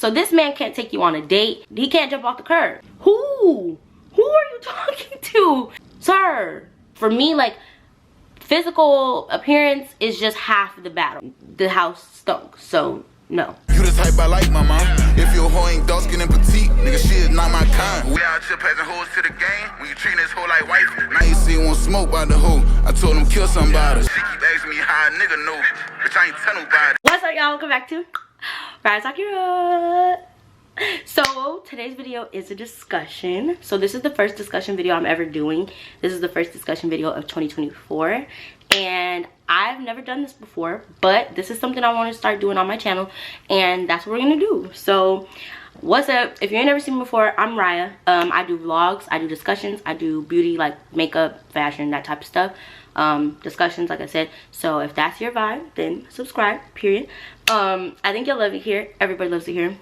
So this man can't take you on a date. He can't jump off the curb. Who are you talking to, sir? For me, like, physical appearance is just half of the battle. The house stunk, so no. You the type I like, mama. If your hoe ain't dark skin and petite, nigga, she is not my kind. We out here passing hoes to the game. When you treat this hoe like wife, now you see one smoke by the hoe. I told him kill somebody. She keep asking me how a nigga know, bitch, I ain't tell nobody. What's up, y'all? Welcome back to Riah Talking. So today's video is a discussion. So this is the first discussion video I'm ever doing. This is the first discussion video of 2024, and I've never done this before, but this is something I want to start doing on my channel, and that's what we're gonna do. So what's up? If you ain't never seen me before, I'm Riah. I do vlogs, I do discussions, I do beauty, like makeup, fashion, that type of stuff. Discussions, like I said. So if that's your vibe, then subscribe, period. I think you'll love it here. Everybody loves it here.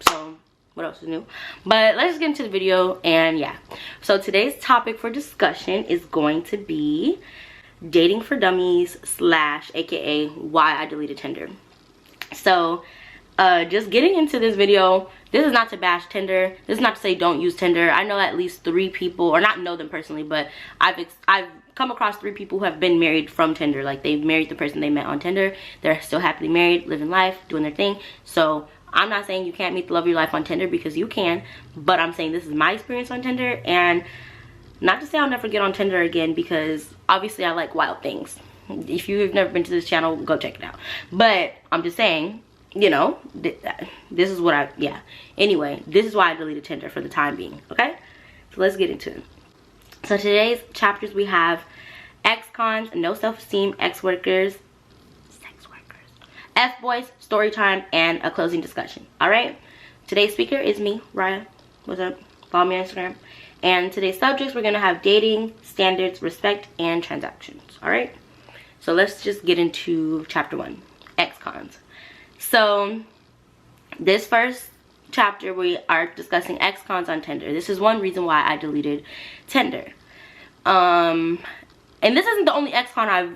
So what else is new? But let's just get into the video. And yeah, so today's topic for discussion is going to be dating for dummies / aka why I deleted Tinder. So just getting into this video, this is not to bash Tinder. This is not to say don't use Tinder. I know at least 3 people, or not know them personally, but I've come across 3 people who have been married from Tinder. Like, they've married the person they met on Tinder. They're still happily married, living life, doing their thing. So I'm not saying you can't meet the love of your life on Tinder, because you can, but I'm saying this is my experience on Tinder. And not to say I'll never get on Tinder again, because obviously I like wild things. If you've never been to this channel, go check it out. But I'm just saying, you know, this is what anyway, this is why I deleted Tinder for the time being. Okay, so let's get into it. So today's chapters, we have ex-cons, no self-esteem, ex-workers, sex workers, F-boys, story time, and a closing discussion. All right, today's speaker is me, Riah. What's up? Follow me on Instagram. And today's subjects, we're gonna have dating, standards, respect, and transactions. All right, so let's just get into chapter 1, ex-cons. So this first chapter, we are discussing ex-cons on Tinder. This is one reason why I deleted Tinder. And this isn't the only ex-con I've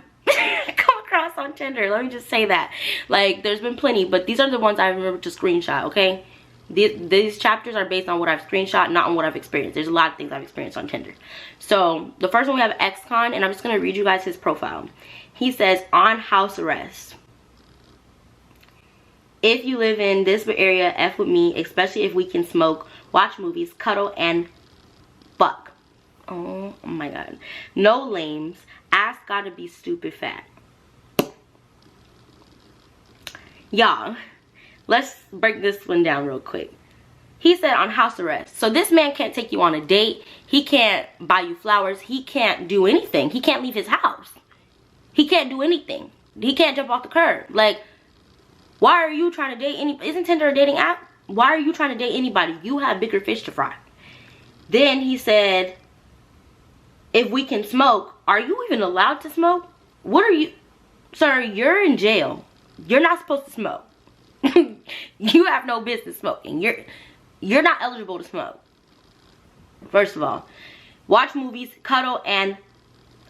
come across on Tinder. Let me just say that. Like, there's been plenty, but these are the ones I remember to screenshot, okay? These chapters are based on what I've screenshot, not on what I've experienced. There's a lot of things I've experienced on Tinder. So the first one, we have ex-con, and I'm just going to read you guys his profile. He says, on house arrest. If you live in this area, F with me, especially if we can smoke, watch movies, cuddle, and fuck. Oh my god. No lames. Ass gotta be stupid fat. Y'all, let's break this one down real quick. He said on house arrest. So this man can't take you on a date. He can't buy you flowers. He can't do anything. He can't leave his house. He can't do anything. He can't jump off the curb. Like, why are you trying to date isn't Tinder a dating app? Why are you trying to date anybody? You have bigger fish to fry. Then he said, if we can smoke, are you even allowed to smoke? What are you, sir, you're in jail. You're not supposed to smoke. You have no business smoking. You're not eligible to smoke. First of all, watch movies, cuddle, and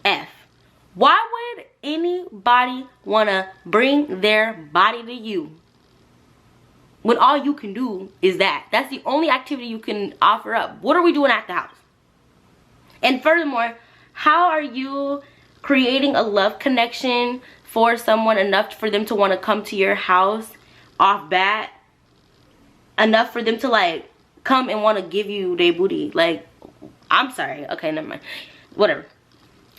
F. Why would anybody want to bring their body to you when all you can do is that? That's the only activity you can offer up. What are we doing at the house? And furthermore, how are you creating a love connection for someone enough for them to want to come to your house off bat? Enough for them to, like, come and want to give you their booty? Like, I'm sorry. Okay, never mind. Whatever.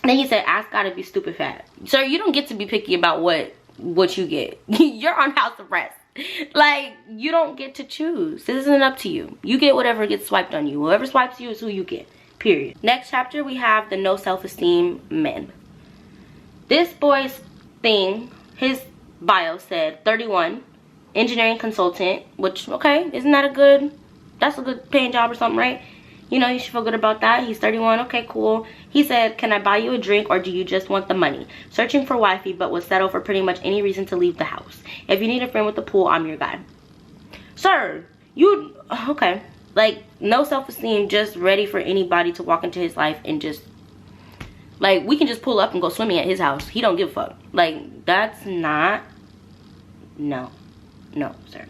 Then he said, ass gotta be stupid fat. Sir, you don't get to be picky about what you get. You're on house arrest. Like, you don't get to choose. This isn't up to you. You get whatever gets swiped on you. Whoever swipes you is who you get. Period. Next chapter, we have the no self-esteem men. This boy's thing, his bio said 31, engineering consultant, which, okay, isn't that that's a good paying job or something, right? You know, you should feel good about that. He's 31. Okay, cool. He said, can I buy you a drink, or do you just want the money? Searching for wifey, but would settle for pretty much any reason to leave the house. If you need a friend with a pool, I'm your guy. Sir, you, okay. Like, no self-esteem, just ready for anybody to walk into his life and just, like, we can just pull up and go swimming at his house. He don't give a fuck. Like, that's not, no, sir.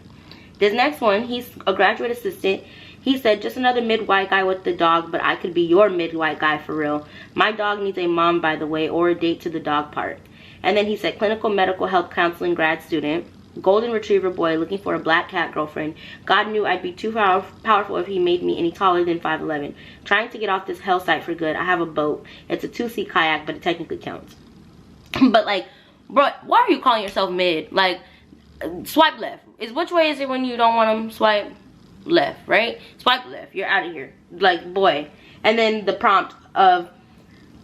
This next one, he's a graduate assistant. He said, just another mid-white guy with the dog, but I could be your mid-white guy for real. My dog needs a mom, by the way, or a date to the dog park. And then he said, clinical medical health counseling grad student. Golden retriever boy looking for a black cat girlfriend. God knew I'd be too powerful if he made me any taller than 5'11". Trying to get off this hell site for good. I have a boat. It's a 2-seat kayak, but it technically counts. But like, bro, why are you calling yourself mid? Like, swipe left. Which way is it when you don't want them? Swipe left, right? Swipe left. You're out of here. Like, boy. And then the prompt of,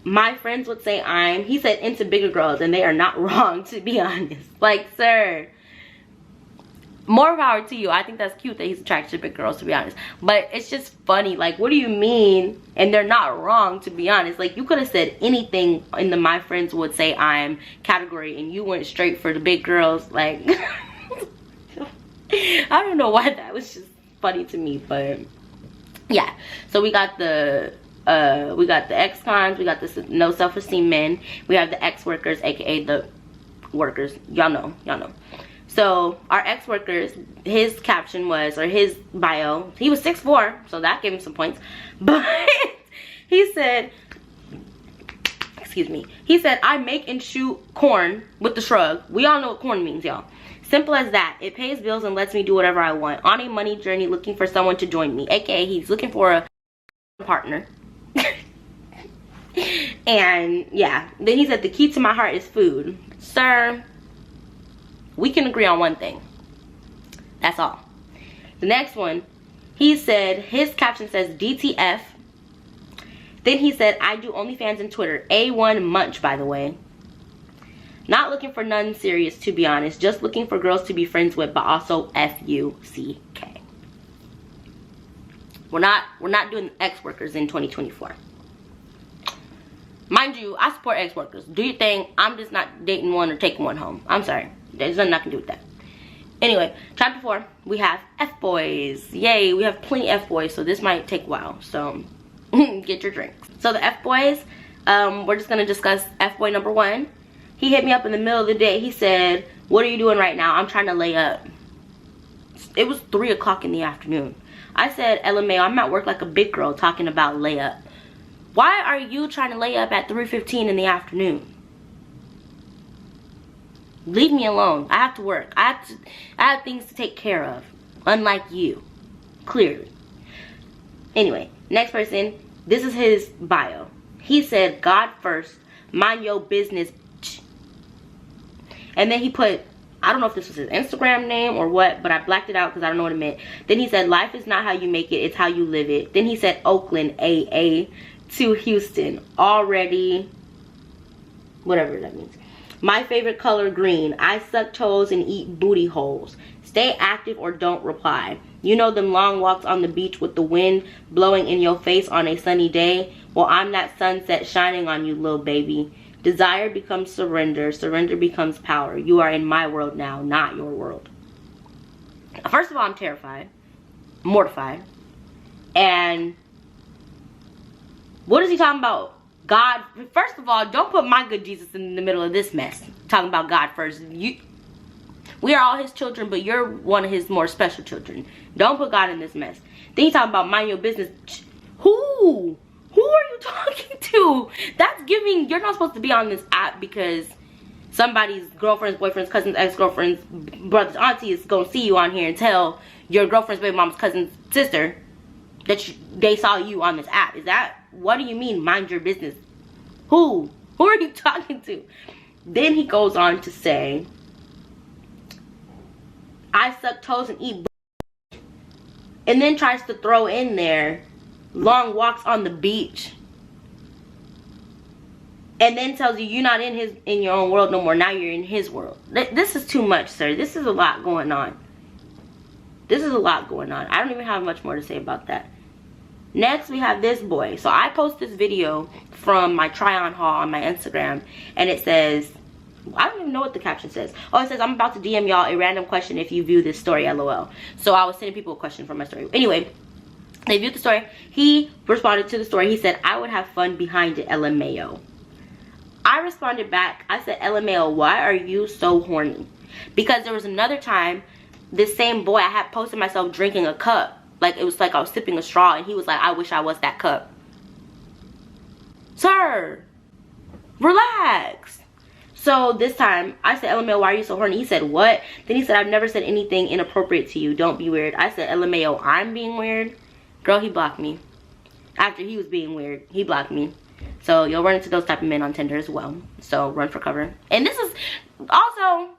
my friends would say he said, into bigger girls, and they are not wrong, to be honest. Like, sir, more power to you. I think that's cute that he's attracted to big girls, to be honest. But it's just funny. Like, what do you mean? And they're not wrong, to be honest. Like, you could have said anything in the my friends would say I'm category, and you went straight for the big girls. Like, I don't know why that was just funny to me, but yeah. So we got the ex-cons, we got the no self-esteem men, we have the ex-workers, aka the workers. Y'all know. So our ex-workers, his caption was, or his bio, he was 6'4", so that gave him some points. But he said, excuse me, he said, I make and shoot corn with the shrug. We all know what corn means, y'all. Simple as that. It pays bills and lets me do whatever I want. On a money journey looking for someone to join me. AKA he's looking for a partner. And yeah, then he said the key to my heart is food. Sir, we can agree on one thing. That's all. The next one, he said, his caption says DTF. Then he said, I do OnlyFans and Twitter. A1 munch, by the way. Not looking for none serious, to be honest. Just looking for girls to be friends with, but also F-U-C-K. We're not doing ex-workers in 2024. Mind you, I support ex-workers. Do you think I'm just not dating one or taking one home? I'm sorry. There's nothing I can do with that. Anyway, chapter 4, we have F-boys. Yay, we have plenty F-boys, so this might take a while. So, get your drinks. So the F-boys, we're just going to discuss F-boy number 1. He hit me up in the middle of the day. He said, what are you doing right now? I'm trying to lay up. It was 3 o'clock in the afternoon. I said, LMAO, I'm at work like a big girl talking about layup. Why are you trying to lay up at 3:15 in the afternoon? Leave me alone. I have to work. I have things to take care of. Unlike you. Clearly. Anyway, next person. This is his bio. He said, God first. Mind your business. And then he put, I don't know if this was his Instagram name or what, but I blacked it out because I don't know what it meant. Then he said, life is not how you make it, it's how you live it. Then he said, Oakland, AA to Houston. Already, whatever that means. My favorite color, green. I suck toes and eat booty holes. Stay active or don't reply. You know them long walks on the beach with the wind blowing in your face on a sunny day? Well, I'm that sunset shining on you, little baby. Desire becomes surrender. Surrender becomes power. You are in my world now, not your world. First of all, I'm terrified. Mortified. And what is he talking about? God. First of all, don't put my good Jesus in the middle of this mess. Talking about God first. We are all his children, but you're one of his more special children. Don't put God in this mess. Then he's talking about mind your business. Who? Who are you talking to? That's giving, you're not supposed to be on this app because somebody's girlfriend's, boyfriend's, cousin's, ex-girlfriend's, brother's, auntie is going to see you on here and tell your girlfriend's baby mom's cousin's sister that they saw you on this app. Is that, what do you mean, mind your business? Who? Who are you talking to? Then he goes on to say, I suck toes and eat and then tries to throw in there long walks on the beach, and then tells you you're not in your own world no more. Now you're in his world. This is too much, sir. This is a lot going on. This is a lot going on. I don't even have much more to say about that. Next, we have this boy. So I post this video from my try-on haul on my Instagram, and it says, I don't even know what the caption says. Oh, it says, I'm about to DM y'all a random question if you view this story, LOL. So I was sending people a question from my story. Anyway, they viewed the story. He responded to the story. He said, I would have fun behind it, LMAO. I responded back. I said, LMAO, why are you so horny? Because there was another time this same boy, I had posted myself drinking a cup. Like, it was like I was sipping a straw, and he was like, I wish I was that cup. Sir, relax. So this time, I said, LMAO, why are you so horny? He said, what? Then he said, I've never said anything inappropriate to you. Don't be weird. I said, LMAO, I'm being weird. Girl, he blocked me. After he was being weird, he blocked me. So you'll run into those type of men on Tinder as well. So run for cover. And this is also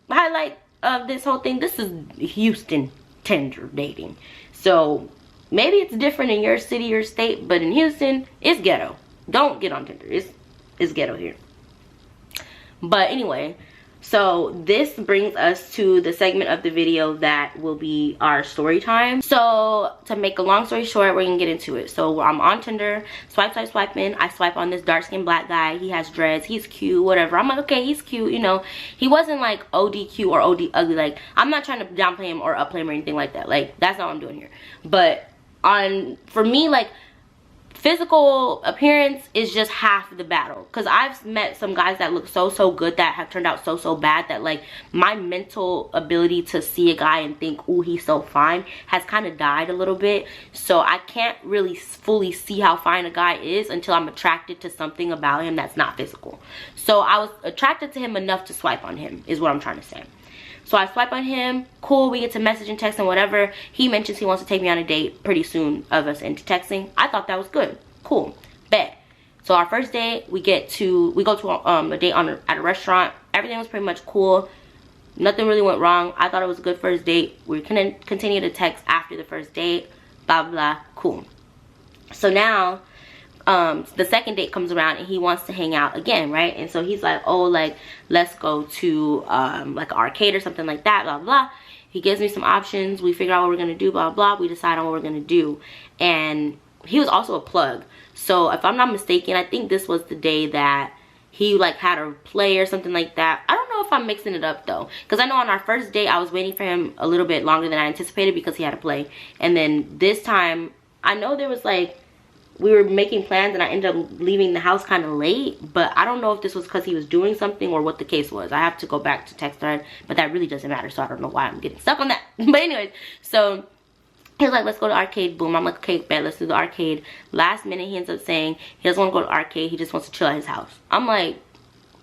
the highlight of this whole thing. This is Houston Tinder dating. So maybe it's different in your city or state, but in Houston, it's ghetto. Don't get on Tinder. It's ghetto here. But anyway, so this brings us to the segment of the video that will be our story time. So to make a long story short, we're gonna get into it. So I'm on Tinder, swiping. I swipe on this dark-skinned black guy. He has dreads, he's cute, whatever. I'm like, okay, he's cute, you know. He wasn't like OD cute or OD ugly. Like, I'm not trying to downplay him or upplay him or anything like that. Like, that's not what I'm doing here. But for me, like, physical appearance is just half the battle, because I've met some guys that look so good that have turned out so bad that, like, my mental ability to see a guy and think, ooh, he's so fine, has kind of died a little bit. So I can't really fully see how fine a guy is until I'm attracted to something about him that's not physical. So I was attracted to him enough to swipe on him, is what I'm trying to say. So I swipe on him, cool, we get to message and text and whatever. He mentions he wants to take me on a date pretty soon of us into texting. I thought that was good, cool, bet. So our first date, we go to a date at a restaurant. Everything was pretty much cool. Nothing really went wrong. I thought it was a good first date. We're gonna continue to text after the first date, blah, blah, cool. So now, the second date comes around and he wants to hang out again, right? And so he's like, oh, like, let's go to like an arcade or something like that, blah blah. He gives me some options. We figure out what we're gonna do, blah blah. We decide on what we're gonna do. And he was also a plug, so if I'm not mistaken, I think this was the day that he like had a play or something like that. I don't know if I'm mixing it up though, because I know on our first date I was waiting for him a little bit longer than I anticipated because he had a play. And then this time, I know there was like, we were making plans and I ended up leaving the house kind of late, but I don't know if this was because he was doing something or what the case was. I have to go back to text thread, but that really doesn't matter, so I don't know why I'm getting stuck on that. But anyways, so he was like, let's go to arcade, boom. I'm like, okay, bet, let's do the arcade. Last minute, he ends up saying he doesn't want to go to arcade, he just wants to chill at his house. I'm like,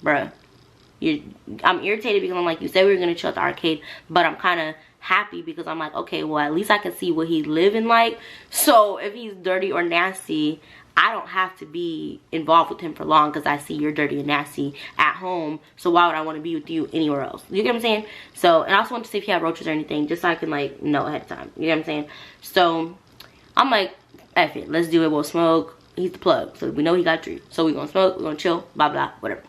bruh, I'm irritated because I'm like, you said we were going to chill at the arcade, but I'm kind of happy because I'm like, okay, well, at least I can see what he's living like. So if he's dirty or nasty, I don't have to be involved with him for long because I see you're dirty and nasty at home. So why would I want to be with you anywhere else? You get what I'm saying? So, and I also want to see if he had roaches or anything, just so I can like know ahead of time. You get what I'm saying? So I'm like, F it, let's do it. We'll smoke. He's the plug, so we know he got a treat. So we're gonna smoke, we're gonna chill, blah blah, whatever.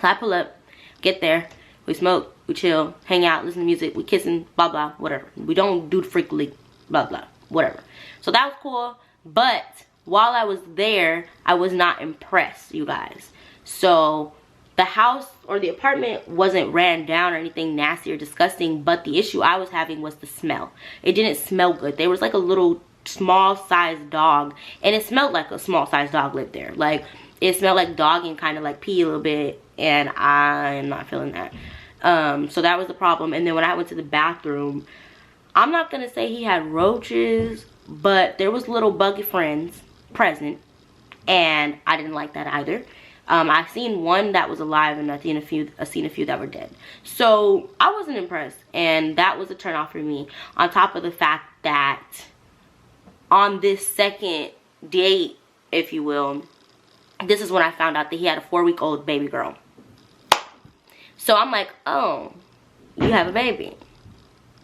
So I pull up, get there, we smoke, we chill, hang out, listen to music, we kissing, blah blah, whatever. We don't do the freak league, blah blah, whatever. So that was cool, but while I was there, I was not impressed, you guys. So the house or the apartment wasn't ran down or anything nasty or disgusting, but the issue I was having was the smell. It didn't smell good. There was like a little small sized dog, and it smelled like a small sized dog lived there. Like, it smelled like dog and kind of like pee a little bit, and I'm not feeling that. So that was the problem. And then when I went to the bathroom, I'm not gonna say he had roaches, but there was little buggy friends present, and I didn't like that either. I've seen one that was alive, and I've seen a few that were dead. So I wasn't impressed, and that was a turn off for me. On top of the fact that on this second date, if you will, this is when I found out that he had a 4-week-old baby girl. So I'm like, oh, you have a baby.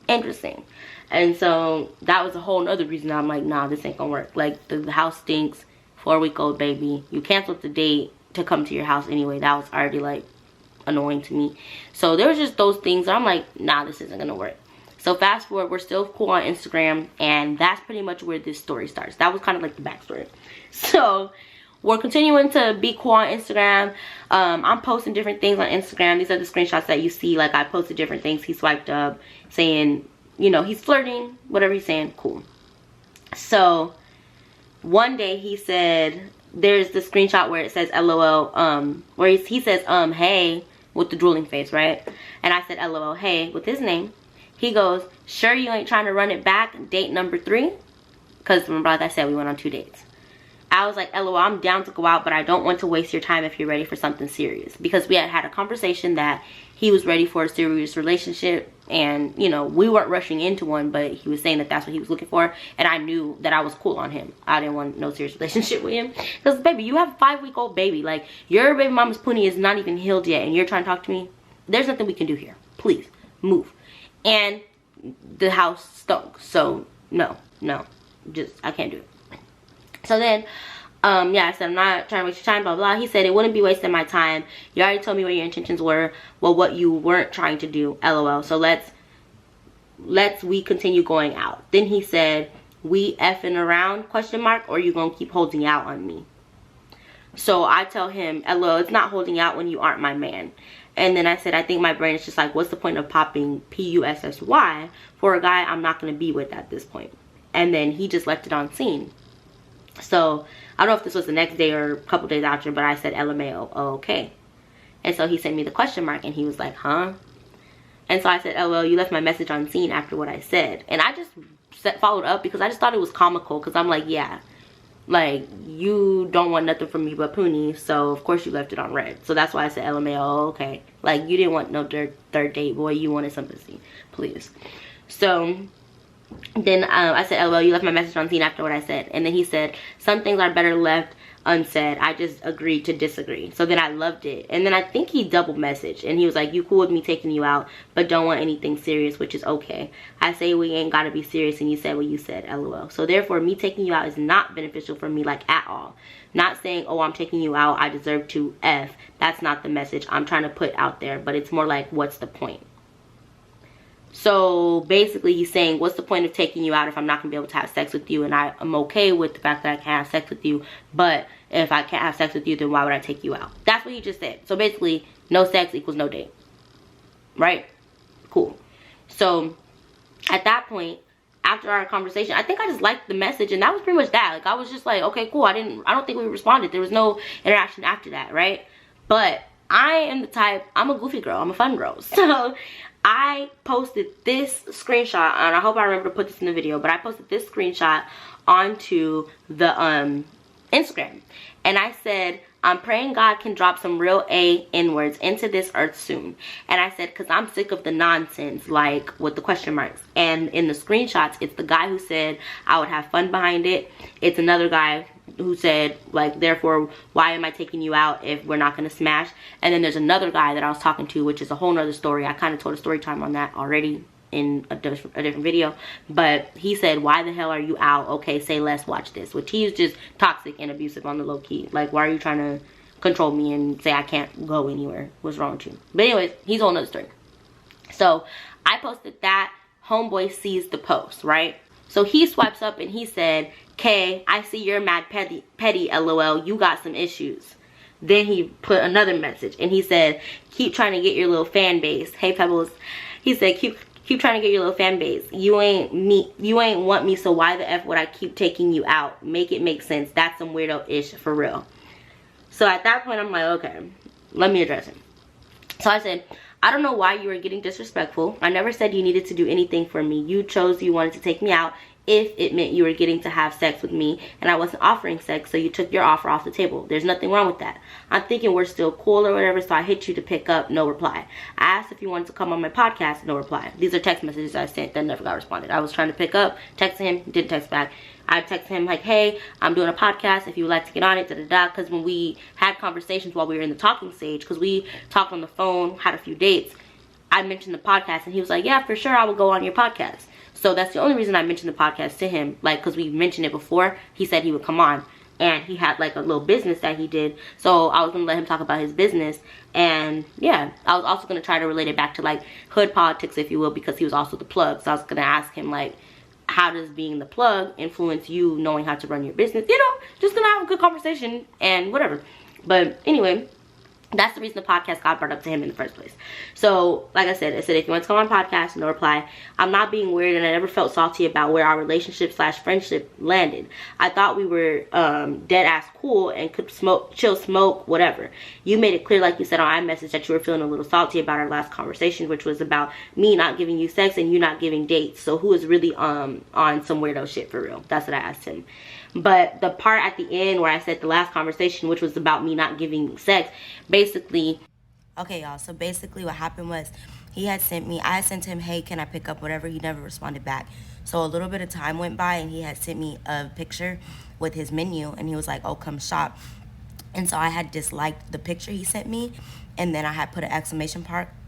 Interesting. And so that was a whole nother reason I'm like, nah, this ain't gonna work. Like, the house stinks, 4-week-old baby. You canceled the date to come to your house anyway. That was already like annoying to me. So there was just those things. I'm like, nah, this isn't gonna work. So fast forward, we're still cool on Instagram, and that's pretty much where this story starts. That was kind of like the backstory. So we're continuing to be cool on Instagram. I'm posting different things on Instagram. These are the screenshots that you see. Like, I posted different things. He swiped up saying, you know, he's flirting, whatever he's saying, cool. So one day he said, there's the screenshot where it says LOL, where he says, hey, with the drooling face, right? And I said LOL, hey, with his name. He goes, sure you ain't trying to run it back, date number 3? Because remember, like I said, we went on 2 dates. I was like, LOL, I'm down to go out, but I don't want to waste your time if you're ready for something serious. Because we had a conversation that he was ready for a serious relationship. And, you know, we weren't rushing into one, but he was saying that that's what he was looking for. And I knew that I was cool on him. I didn't want no serious relationship with him. Because, baby, you have a 5-week-old baby. Like, your baby mama's poonie is not even healed yet. And you're trying to talk to me? There's nothing we can do here. Please, move. And the house stunk. So, no. Just, I can't do it. So then, yeah, I said, I'm not trying to waste your time, blah, blah. He said, it wouldn't be wasting my time. You already told me what your intentions were. Well, what you weren't trying to do, LOL. So we continue going out. Then he said, we effing around, question mark, or you gonna keep holding out on me? So I tell him, LOL, it's not holding out when you aren't my man. And then I said, I think my brain is just like, what's the point of popping PUSSY for a guy I'm not gonna be with at this point? And then he just left it on scene. So I don't know if this was the next day or a couple days after, but I said LMAO, oh, okay. And so he sent me the question mark and he was like, huh? And so I said, LOL, you left my message on scene after what I said. And I just followed up because I just thought it was comical, because I'm like, yeah, like, you don't want nothing from me but Poonie, so of course you left it on red. So that's why I said LMAO, oh, okay. Like, you didn't want no third date, boy. You wanted sympathy, please. So then I said, LOL, you left my message on scene after what I said. And then he said, some things are better left unsaid. I just agreed to disagree. So then I loved it. And then I think he double messaged. And he was like, you cool with me taking you out, but don't want anything serious, which is okay. I say we ain't got to be serious, and you said what you said, LOL. So therefore, me taking you out is not beneficial for me, like, at all. Not saying, oh, I'm taking you out, I deserve to F. That's not the message I'm trying to put out there. But it's more like, what's the point? So basically he's saying, what's the point of taking you out if I'm not gonna be able to have sex with you? And I'm okay with the fact that I can't have sex with you, but if I can't have sex with you, then why would I take you out? That's what he just said. So basically, no sex equals no date, right? Cool. So at that point, after our conversation, I think I just liked the message, and that was pretty much that. Like, I was just like, okay, cool. I don't think we responded. There was no interaction after that, right? But I am the type, I'm a goofy girl, I'm a fun girl. So I posted this screenshot, and I hope I remember to put this in the video, but I posted this screenshot onto the Instagram. And I said, I'm praying God can drop some real N-words into this earth soon. And I said, because I'm sick of the nonsense, like, with the question marks. And in the screenshots, it's the guy who said I would have fun behind it. It's another guy who said, like, therefore, why am I taking you out if we're not going to smash? And then there's another guy that I was talking to, which is a whole nother story. I kind of told a story time on that already in a different video. But he said, why the hell are you out? Okay, say less, watch this. Which he's just toxic and abusive on the low key. Like, why are you trying to control me and say I can't go anywhere? What's wrong with you? But anyways, he's a whole nother story. So I posted that. Homeboy sees the post, right? So he swipes up and he said, K, I see you're mad petty, LOL. You got some issues. Then he put another message and he said, keep trying to get your little fan base. Hey, Pebbles. He said, keep trying to get your little fan base. You ain't want me, so why the F would I keep taking you out? Make it make sense. That's some weirdo-ish for real. So at that point, I'm like, okay, let me address him. So I said, I don't know why you were getting disrespectful. I never said you needed to do anything for me. You chose you wanted to take me out if it meant you were getting to have sex with me and I wasn't offering sex, so you took your offer off the table. There's nothing wrong with that. I'm thinking we're still cool or whatever, so I hit you to pick up, no reply. I asked if you wanted to come on my podcast, no reply. These are text messages I sent that never got responded. I was trying to pick up, texted him, didn't text back. I texted him like, hey, I'm doing a podcast if you would like to get on it, da-da-da, because when we had conversations while we were in the talking stage, because we talked on the phone, had a few dates, I mentioned the podcast and he was like, yeah, for sure, I will go on your podcast. So that's the only reason I mentioned the podcast to him, like, because we mentioned it before. He said he would come on, and he had like a little business that he did, so I was gonna let him talk about his business. And yeah, I was also gonna try to relate it back to like hood politics, if you will, because he was also the plug. So I was gonna ask him like, how does being the plug influence you knowing how to run your business? You know, just gonna have a good conversation and whatever. But anyway, That's the reason the podcast got brought up to him in the first place. So, like I said, if you want to come on podcast, no reply. I'm not being weird, and I never felt salty about where our relationship / friendship landed. I thought we were dead ass cool and could chill smoke, whatever. You made it clear, like you said on iMessage, that you were feeling a little salty about our last conversation, which was about me not giving you sex and you not giving dates. So who is really on some weirdo shit for real? That's what I asked him. But the part at the end where I said the last conversation, which was about me not giving sex, basically, okay, y'all, so basically what happened was I had sent him, hey, can I pick up whatever? He never responded back. So a little bit of time went by, and he had sent me a picture with his menu, and he was like, oh, come shop. And so I had disliked the picture he sent me, and then I had put an exclamation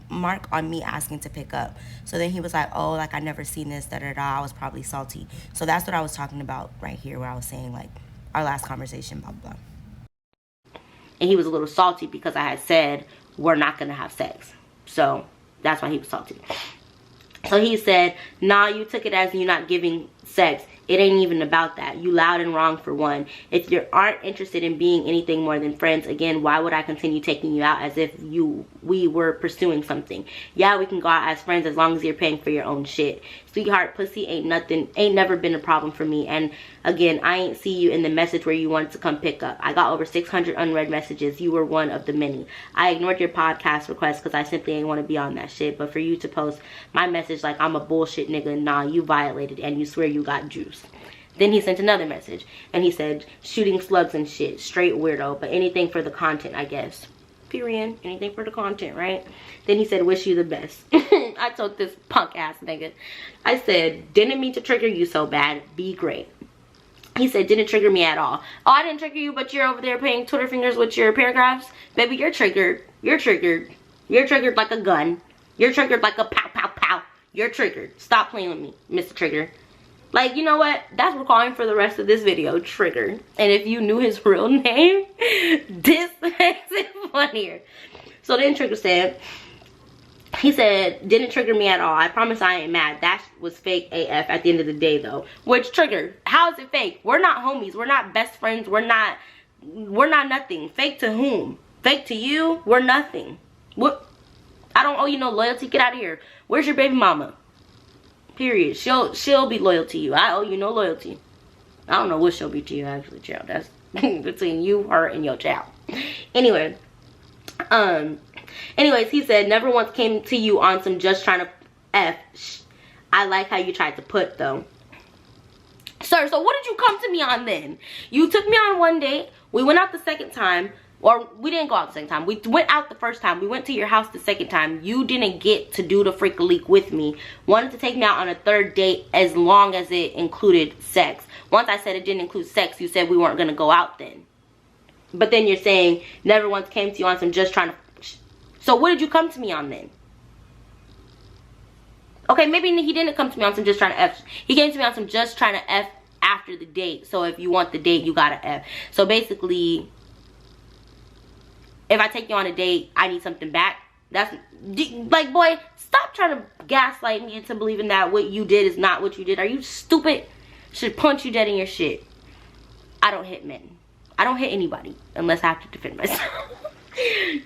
mark on me asking to pick up. So then he was like, oh, like, I never seen this, I was probably salty. So that's what I was talking about right here, where I was saying, like, our last conversation, blah blah. And he was a little salty because I had said we're not gonna have sex. So that's why he was salty. So he said, nah, you took it as you not giving sex. It ain't even about that. You loud and wrong for one. If you aren't interested in being anything more than friends, again, why would I continue taking you out as if we were pursuing something? Yeah, we can go out as friends as long as you're paying for your own shit. Sweetheart, pussy ain't never been a problem for me. And again, I ain't see you in the message where you wanted to come pick up. I got over 600 unread messages. You were one of the many. I ignored your podcast request because I simply ain't want to be on that shit. But for you to post my message like I'm a bullshit nigga, nah, you violated and you swear you got juice. Then he sent another message and he said, shooting slugs and shit, straight weirdo, but anything for the content, I guess. Period. Anything for the content, right? Then he said, wish you the best. I told this punk ass nigga, I said, didn't mean to trigger you so bad. Be great. He said, didn't trigger me at all. Oh, I didn't trigger you, but you're over there playing Twitter fingers with your paragraphs? Baby, you're triggered. You're triggered. You're triggered like a gun. You're triggered like a pow, pow, pow. You're triggered. Stop playing with me, Mr. Trigger. Like, you know what? That's what we're calling for the rest of this video, Trigger. And if you knew his real name, this makes it funnier. So then Trigger said, he said, didn't trigger me at all. I promise I ain't mad. That was fake AF at the end of the day, though. Which, Trigger, how is it fake? We're not homies. We're not best friends. We're not nothing. Fake to whom? Fake to you? We're nothing. What? I don't owe you no loyalty. Get out of here. Where's your baby mama? Period. She'll be loyal to you. I owe you no loyalty. I don't know what she'll be to you, actually, child. That's between you, her, and your child. Anyway. Anyways, he said, never once came to you on some just trying to F. I like how you tried to put, though. Sir, so what did you come to me on then? You took me on one date. We went out the second time. Or we didn't go out the second time. We went out the first time. We went to your house the second time. You didn't get to do the freak leak with me. Wanted to take me out on a third date as long as it included sex. Once I said it didn't include sex, you said we weren't going to go out then. But then you're saying never once came to you on some just trying to... So what did you come to me on then? Okay, maybe he didn't come to me on some just trying to F. He came to me on some just trying to F after the date. So if you want the date, you gotta F. So basically... if I take you on a date, I need something back. That's like, boy, stop trying to gaslight me into believing that what you did is not what you did. Are you stupid? Should punch you dead in your shit. I don't hit men. I don't hit anybody unless I have to defend myself.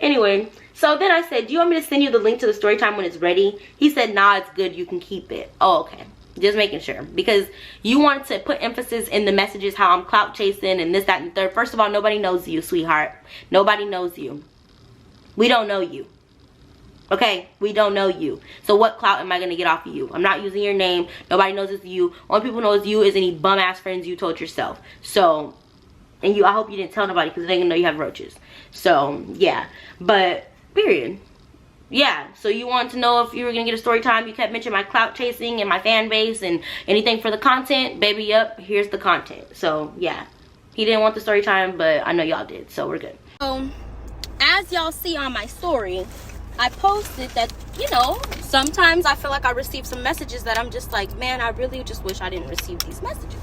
Anyway, so then I said, do you want me to send you the link to the story time when it's ready? He said, nah, it's good. You can keep it. Oh, okay. Just making sure, because you wanted to put emphasis in the messages how I'm clout chasing and this, that, and the third. First of all, nobody knows you, sweetheart. Nobody knows you. We don't know you. Okay? We don't know you. So what clout am I going to get off of you? I'm not using your name. Nobody knows it's you. Only people knows you is any bum ass friends you told yourself. So, and I hope you didn't tell nobody because they gonna know you have roaches. So, yeah. But, period. Yeah, so you wanted to know if you were gonna get a story time. You kept mentioning my clout chasing and my fan base and anything for the content. Baby, yep, here's the content. So yeah, he didn't want the story time, but I know y'all did, so we're good. So as y'all see on my story, I posted that, you know, sometimes I feel like I receive some messages that I'm just like, man, I really just wish I didn't receive these messages.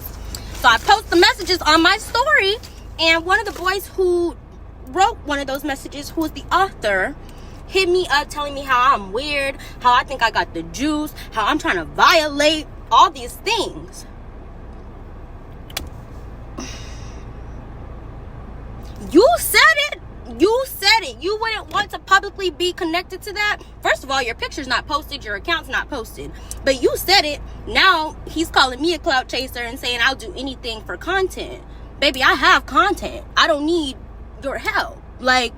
So I post the messages on my story, and one of the boys who wrote one of those messages, who is the author, hit me up telling me how I'm weird, how I think I got the juice, how I'm trying to violate, all these things. You said it. You said it. You wouldn't want to publicly be connected to that. First of all, your picture's not posted, your account's not posted. But you said it. Now he's calling me a clout chaser and saying I'll do anything for content. Baby, I have content. I don't need your help. Like,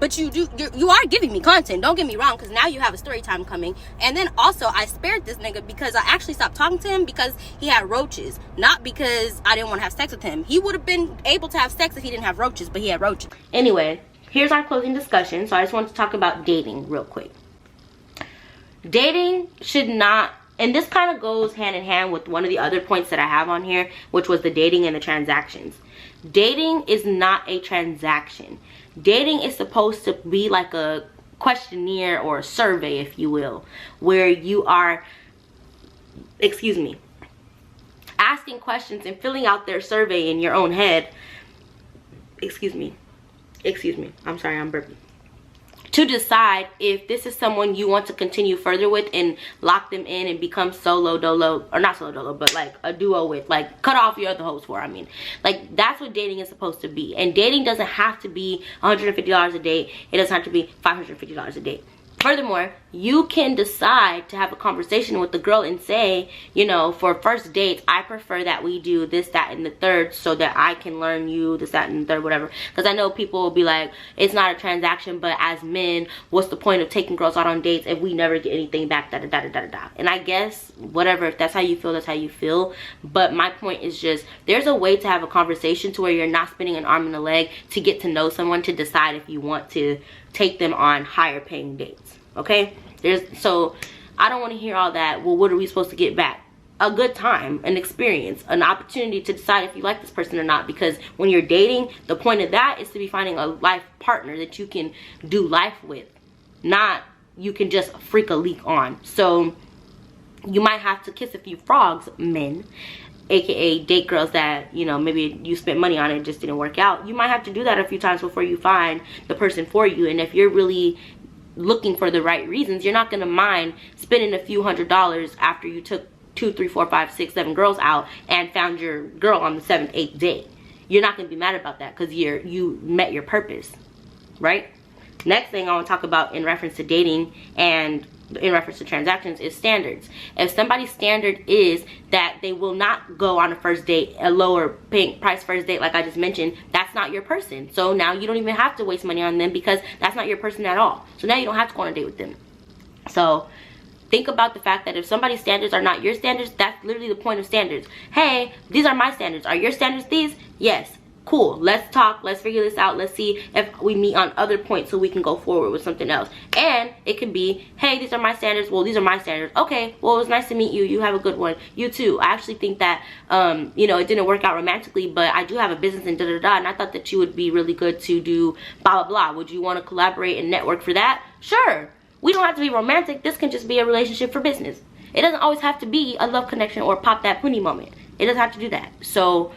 but you are giving me content. Don't get me wrong, because now you have a story time coming. And then also, I spared this nigga because I actually stopped talking to him because he had roaches. Not because I didn't want to have sex with him. He would have been able to have sex if he didn't have roaches, but he had roaches. Anyway, here's our closing discussion. So I just want to talk about dating real quick. Dating should not, and this kind of goes hand in hand with one of the other points that I have on here, which was the dating and the transactions. Dating is not a transaction. Dating is supposed to be like a questionnaire or a survey, if you will, where you are, asking questions and filling out their survey in your own head. Excuse me, I'm sorry, I'm burping. To decide if this is someone you want to continue further with and lock them in and become solo dolo, or not solo dolo, but like a duo with, like cut off your other hoes for. I mean, like that's what dating is supposed to be. And dating doesn't have to be $150 a date. It doesn't have to be $550 a date. Furthermore, you can decide to have a conversation with the girl and say, you know, for first dates, I prefer that we do this, that, and the third so that I can learn you, this, that, and the third, whatever. Because I know people will be like, it's not a transaction, but as men, what's the point of taking girls out on dates if we never get anything back, da, da, da, da, da, da. And I guess, whatever, if that's how you feel, that's how you feel. But my point is just, there's a way to have a conversation to where you're not spending an arm and a leg to get to know someone, to decide if you want to take them on higher paying dates. Okay, so I don't want to hear all that. Well, what are we supposed to get back? A good time, an experience, an opportunity to decide if you like this person or not. Because when you're dating, the point of that is to be finding a life partner that you can do life with, not you can just freak a leak on. So you might have to kiss a few frogs, men, aka date girls that, you know, maybe you spent money on it, just didn't work out. You might have to do that a few times before you find the person for you. And if you're really looking for the right reasons, you're not gonna mind spending a few $100s after you took 2, 3, 4, 5, 6, 7 girls out and found your girl on the 7th, 8th date. You're not gonna be mad about that because you met your purpose, right? Next thing I want to talk about in reference to dating and in reference to transactions is standards. If somebody's standard is that they will not go on a first date, a lower paying price first date like I just mentioned, that's not your person. So now you don't even have to waste money on them because that's not your person at all. So now you don't have to go on a date with them. So think about the fact that if somebody's standards are not your standards, that's literally the point of standards. Hey, these are my standards. Are your standards these? Yes. Cool, let's talk, let's figure this out, let's see if we meet on other points so we can go forward with something else. And it can be, hey, these are my standards, well, these are my standards. Okay, well, it was nice to meet you, you have a good one. You too. I actually think that, you know, it didn't work out romantically, but I do have a business and da-da-da, and I thought that you would be really good to do blah, blah, blah. Would you want to collaborate and network for that? Sure. We don't have to be romantic. This can just be a relationship for business. It doesn't always have to be a love connection or pop that poonie moment. It doesn't have to do that. So,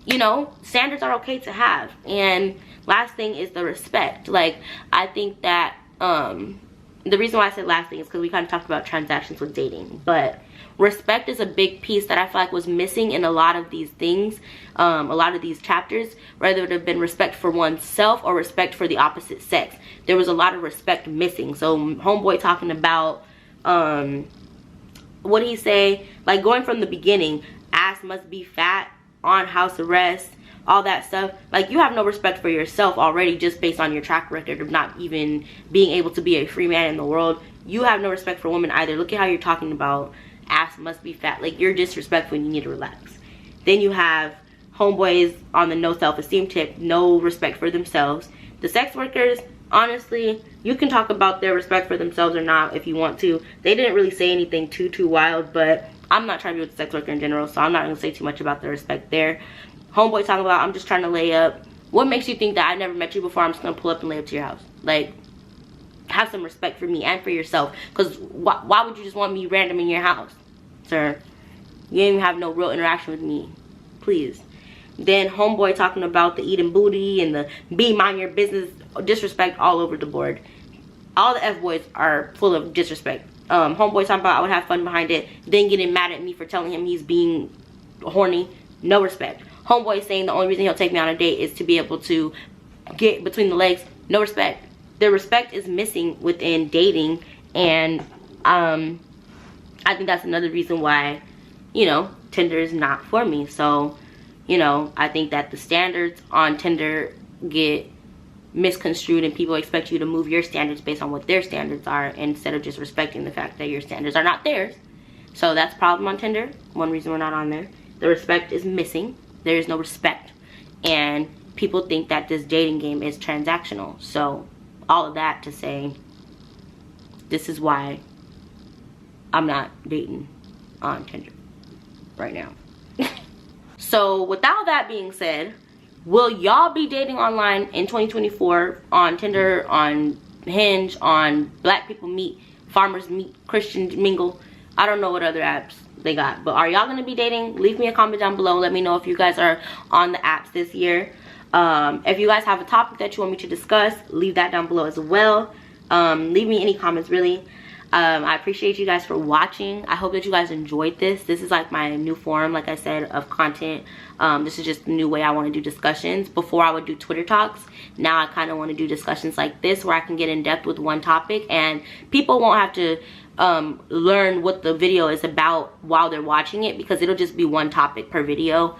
you know, standards are okay to have. And last thing is the respect. Like, I think that the reason why I said last thing is because we kind of talked about transactions with dating, but respect is a big piece that I feel like was missing in a lot of these things, a lot of these chapters, whether it have been respect for oneself or respect for the opposite sex. There was a lot of respect missing. So homeboy talking about what did he say, like going from the beginning, ass must be fat, on house arrest, all that stuff. Like, you have no respect for yourself already just based on your track record of not even being able to be a free man in the world. You have no respect for women either. Look at how you're talking about ass must be fat. Like, you're disrespectful and you need to relax. Then you have homeboys on the no self-esteem tip, no respect for themselves. The sex workers, honestly, you can talk about their respect for themselves or not if you want to. They didn't really say anything too wild, but I'm not trying to be with the sex worker in general, so I'm not going to say too much about the respect there. Homeboy talking about, I'm just trying to lay up. What makes you think that I never met you before, I'm just going to pull up and lay up to your house? Like, have some respect for me and for yourself. Because why would you just want me random in your house, sir? You didn't even have no real interaction with me. Please. Then homeboy talking about the eating booty and the be mind your business, disrespect all over the board. All the F-boys are full of disrespect. Homeboy talking about I would have fun behind it, then getting mad at me for telling him he's being horny. No respect. Homeboy saying the only reason he'll take me on a date is to be able to get between the legs. No respect. The respect is missing within dating, and I think that's another reason why, you know, Tinder is not for me. So, you know, I think that the standards on Tinder get misconstrued, and people expect you to move your standards based on what their standards are instead of just respecting the fact that your standards are not theirs. So that's a problem on Tinder. One reason we're not on there. The respect is missing. There is no respect, and people think that this dating game is transactional. So all of that to say, this is why I'm not dating on Tinder right now. So with all that being said, will y'all be dating online in 2024 on Tinder, on Hinge, on Black People Meet, Farmers Meet, Christian Mingle? I don't know what other apps they got, but are y'all gonna be dating? Leave me a comment down below. Let me know if you guys are on the apps this year. If you guys have a topic that you want me to discuss, leave that down below as well. Leave me any comments, really. I appreciate you guys for watching. I hope that you guys enjoyed this. This is like my new form, like I said, of content. This is just a new way I want to do discussions. Before I would do Twitter talks. Now I kind of want to do discussions like this where I can get in depth with one topic, and people won't have to learn what the video is about while they're watching it, because it'll just be one topic per video,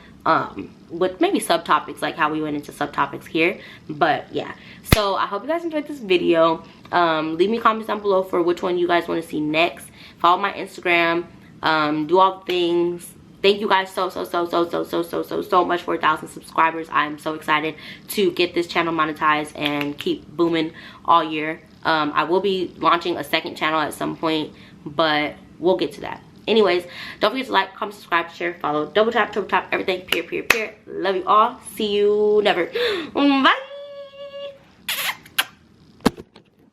with maybe subtopics like how we went into subtopics here. But yeah, so I hope you guys enjoyed this video. Leave me comments down below for which one you guys want to see next. Follow my Instagram, do all the things. Thank you guys so much for 1,000 subscribers. I'm so excited to get this channel monetized and keep booming all year. I will be launching a second channel at some point, but we'll get to that. Anyways, don't forget to like, comment, subscribe, share, follow, double tap, everything, period. Love you all. See you never. Bye.